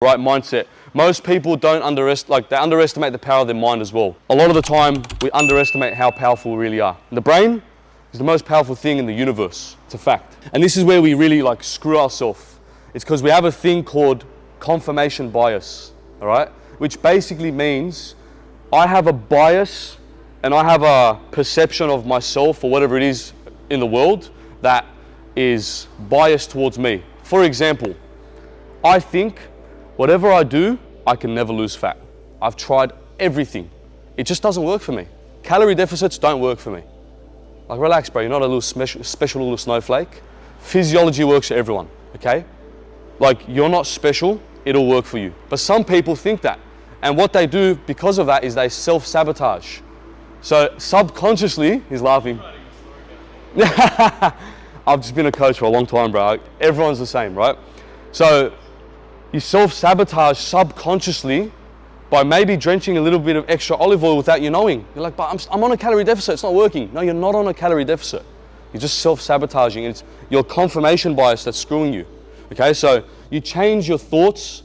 right mindset. Most people don't they underestimate the power of their mind as well. A lot of the time, we underestimate how powerful we really are. And the brain is the most powerful thing in the universe. It's a fact. And this is where we really screw ourselves. It's because we have a thing called confirmation bias, all right? Which basically means I have a bias and I have a perception of myself or whatever it is in the world that is biased towards me. For example, I think whatever I do, I can never lose fat. I've tried everything. It just doesn't work for me. Calorie deficits don't work for me. Like, relax, bro. You're not a little special little snowflake. Physiology works for everyone, okay? Like, you're not special. It'll work for you. But some people think that. And what they do because of that is they self-sabotage. So subconsciously, he's laughing. I've just been a coach for a long time, bro. Everyone's the same, right? So you self-sabotage subconsciously by maybe drenching a little bit of extra olive oil without you knowing. You're like, but I'm on a calorie deficit, it's not working. No, you're not on a calorie deficit. You're just self-sabotaging. It's your confirmation bias that's screwing you. Okay, so you change your thoughts,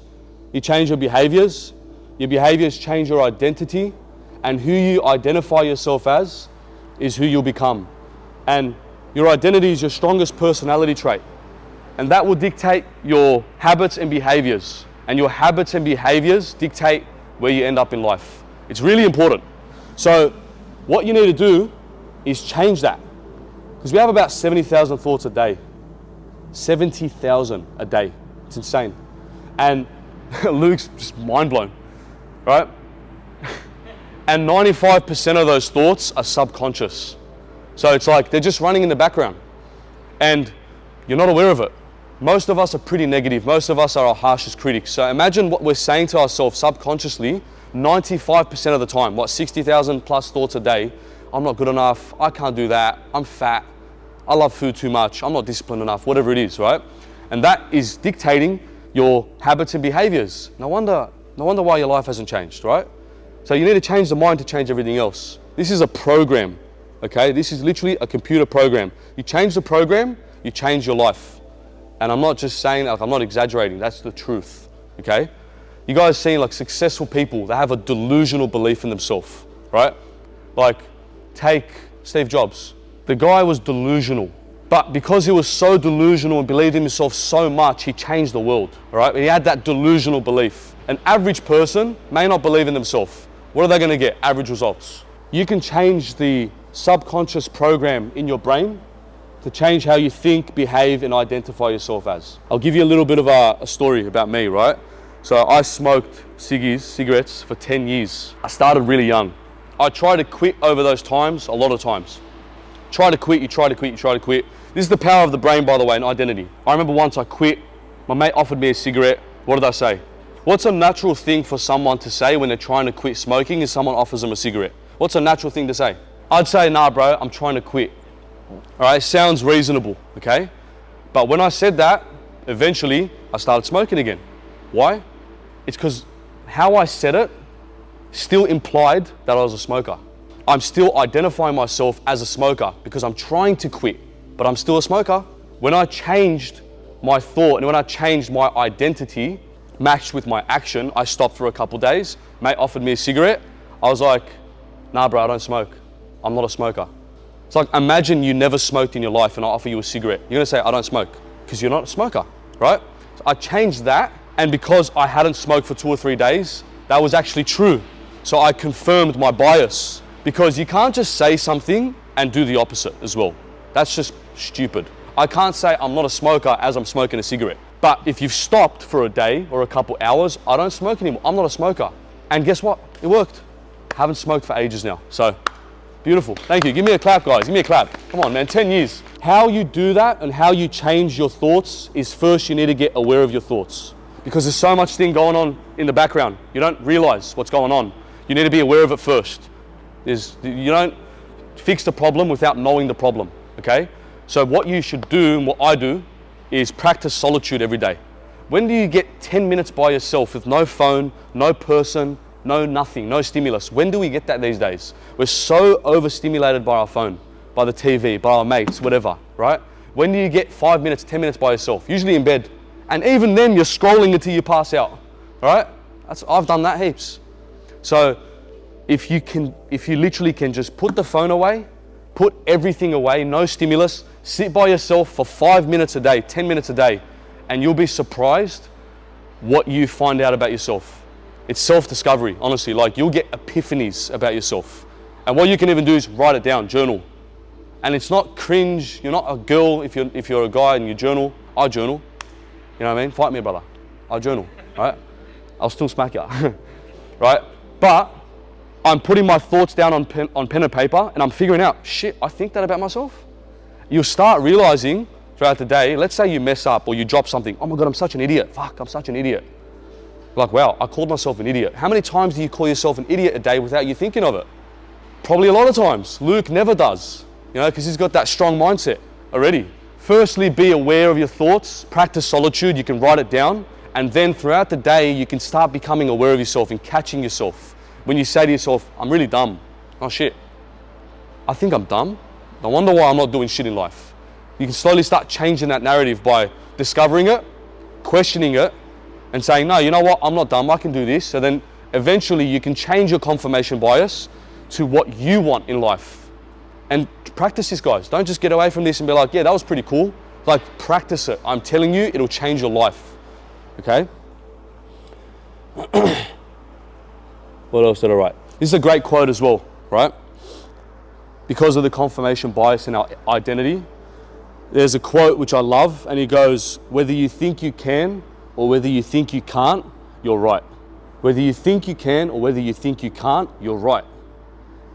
you change your behaviors change your identity, and who you identify yourself as is who you'll become. And your identity is your strongest personality trait. And that will dictate your habits and behaviors. And your habits and behaviors dictate where you end up in life. It's really important. So what you need to do is change that. Because we have about 70,000 thoughts a day. 70,000 a day. It's insane. And Luke's just mind blown, right? And 95% of those thoughts are subconscious. So it's like they're just running in the background. And you're not aware of it. Most of us are pretty negative. Most of us are our harshest critics. So imagine what we're saying to ourselves subconsciously 95% of the time. 60,000 plus thoughts a day. I'm not good enough. I can't do that. I'm fat. I love food too much. I'm not disciplined enough. Whatever it is, right? And that is dictating your habits and behaviors. No wonder why your life hasn't changed, right? So you need to change the mind to change everything else. This is a program, okay? This is literally a computer program. You change the program, you change your life. And I'm not just saying that, I'm not exaggerating, that's the truth, okay? You guys seen successful people, they have a delusional belief in themselves, right? Like, take Steve Jobs. The guy was delusional, but because he was so delusional and believed in himself so much, he changed the world, all right? He had that delusional belief. An average person may not believe in themselves. What are they gonna get? Average results. You can change the subconscious program in your brain to change how you think, behave, and identify yourself as. I'll give you a little bit of a story about me, right? So I smoked cigarettes for 10 years. I started really young. I tried to quit over those times, a lot of times. Try to quit, you try to quit, you try to quit. This is the power of the brain, by the way, and identity. I remember once I quit, my mate offered me a cigarette. What did I say? What's a natural thing for someone to say when they're trying to quit smoking is someone offers them a cigarette? What's a natural thing to say? I'd say, nah, bro, I'm trying to quit. All right, sounds reasonable, okay? But when I said that, eventually I started smoking again. Why? It's because how I said it still implied that I was a smoker. I'm still identifying myself as a smoker because I'm trying to quit, but I'm still a smoker. When I changed my thought and when I changed my identity, matched with my action, I stopped for a couple days. Mate offered me a cigarette. I was like, nah, bro, I don't smoke. I'm not a smoker. It's like, imagine you never smoked in your life and I offer you a cigarette. You're gonna say, I don't smoke, because you're not a smoker, right? So I changed that, and because I hadn't smoked for 2 or 3 days, that was actually true. So I confirmed my bias, because you can't just say something and do the opposite as well. That's just stupid. I can't say I'm not a smoker as I'm smoking a cigarette. But if you've stopped for a day or a couple hours, I don't smoke anymore. I'm not a smoker. And guess what? It worked. Haven't smoked for ages now. So, beautiful. Thank you. Give me a clap, guys. Give me a clap. Come on, man. 10 years. How you do that and how you change your thoughts is first you need to get aware of your thoughts. Because there's so much thing going on in the background. You don't realize what's going on. You need to be aware of it first. You don't fix the problem without knowing the problem, okay? So what you should do, and what I do, is practice solitude every day. When do you get 10 minutes by yourself with no phone, no person, no nothing, no stimulus? When do we get that these days? We're so overstimulated by our phone, by the TV, by our mates, whatever, right? When do you get 5 minutes, 10 minutes by yourself? Usually in bed. And even then you're scrolling until you pass out. all right? I've done that heaps. So if you literally can just put the phone away, put everything away, no stimulus, sit by yourself for 5 minutes a day, 10 minutes a day, and you'll be surprised what you find out about yourself. It's self-discovery, honestly. Like, you'll get epiphanies about yourself. And what you can even do is write it down, journal. And it's not cringe. You're not a girl if you're a guy and you journal. I journal. You know what I mean? Fight me, brother. I journal, right? I'll still smack you, right? But I'm putting my thoughts down on pen and paper, and I'm figuring out, shit, I think that about myself. You'll start realizing throughout the day, let's say you mess up or you drop something. Oh my God, I'm such an idiot. Fuck, I'm such an idiot. Like, wow, I called myself an idiot. How many times do you call yourself an idiot a day without you thinking of it? Probably a lot of times. Luke never does, you know, because he's got that strong mindset already. Firstly, be aware of your thoughts, practice solitude, you can write it down, and then throughout the day, you can start becoming aware of yourself and catching yourself. When you say to yourself, I'm really dumb. Oh shit, I think I'm dumb. No wonder why I'm not doing shit in life. You can slowly start changing that narrative by discovering it, questioning it, and saying, no, you know what, I'm not dumb, I can do this. So then eventually you can change your confirmation bias to what you want in life. And practice this, guys. Don't just get away from this and be like, yeah, that was pretty cool. Like, practice it. I'm telling you, it'll change your life. Okay? What else did I write? This is a great quote as well, right? Because of the confirmation bias in our identity, there's a quote which I love, and he goes, whether you think you can or whether you think you can't, you're right. Whether you think you can or whether you think you can't, you're right.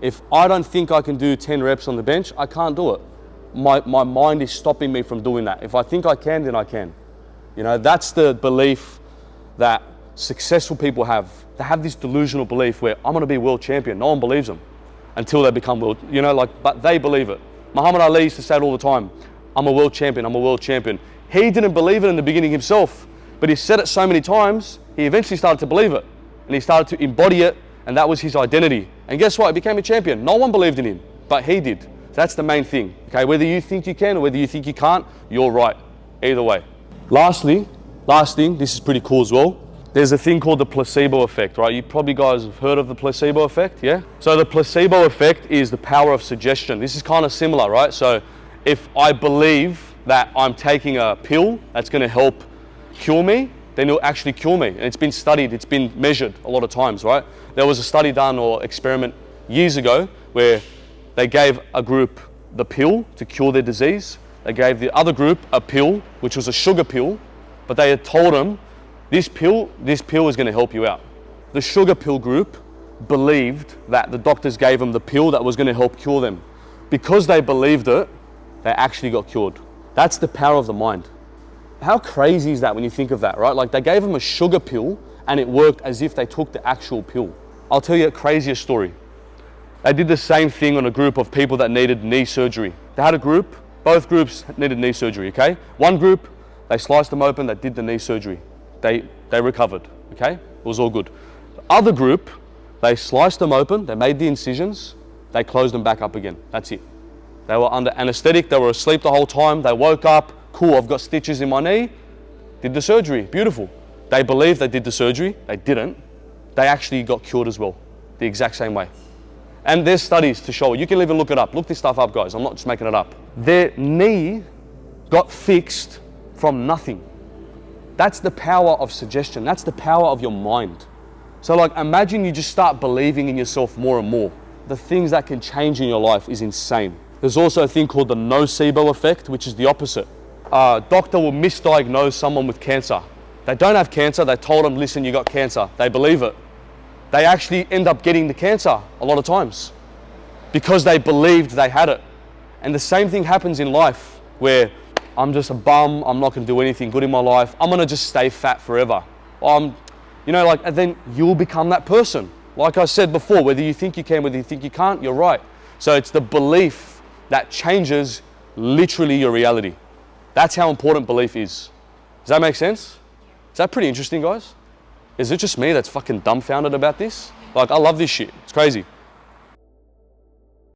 If I don't think I can do 10 reps on the bench, I can't do it. My mind is stopping me from doing that. If I think I can, then I can. You know, that's the belief that successful people have. They have this delusional belief where I'm going to be world champion. No one believes them until they become world, you know, like, but they believe it. Muhammad Ali used to say it all the time. I'm a world champion, I'm a world champion. He didn't believe it in the beginning himself, but he said it so many times, he eventually started to believe it. And he started to embody it, and that was his identity. And guess what? He became a champion. No one believed in him, but he did. That's the main thing. Okay, whether you think you can or whether you think you can't, you're right. Either way. Last thing, this is pretty cool as well. There's a thing called the placebo effect, right? You probably guys have heard of the placebo effect, yeah? So the placebo effect is the power of suggestion. This is kind of similar, right? So if I believe that I'm taking a pill that's going to help cure me, then it'll actually cure me. And it's been studied, it's been measured a lot of times, right? There was a study done or experiment years ago where they gave a group the pill to cure their disease. They gave the other group a pill, which was a sugar pill, but they had told them, this pill is going to help you out. The sugar pill group believed that the doctors gave them the pill that was going to help cure them. Because they believed it, they actually got cured. That's the power of the mind. How crazy is that when you think of that, right? Like, they gave them a sugar pill and it worked as if they took the actual pill. I'll tell you a crazier story. They did the same thing on a group of people that needed knee surgery. They had a group, both groups needed knee surgery, okay? One group, they sliced them open, they did the knee surgery. They recovered, okay? It was all good. The other group, they sliced them open, they made the incisions, they closed them back up again. That's it. They were under anesthetic, they were asleep the whole time, they woke up, cool, I've got stitches in my knee, did the surgery, beautiful. They believed they did the surgery, they didn't. They actually got cured as well, the exact same way. And there's studies to show, you can even look it up. Look this stuff up, guys, I'm not just making it up. Their knee got fixed from nothing. That's the power of suggestion. That's the power of your mind. So like, imagine you just start believing in yourself more and more. The things that can change in your life is insane. There's also a thing called the nocebo effect, which is the opposite. A doctor will misdiagnose someone with cancer. They don't have cancer, they told them, listen, you got cancer. They believe it. They actually end up getting the cancer a lot of times because they believed they had it. And the same thing happens in life where I'm just a bum, I'm not gonna do anything good in my life, I'm gonna just stay fat forever. You know, like, and then you'll become that person. Like I said before, whether you think you can, whether you think you can't, you're right. So it's the belief that changes literally your reality. That's how important belief is. Does that make sense? Is that pretty interesting, guys? Is it just me that's fucking dumbfounded about this? Like, I love this shit, it's crazy.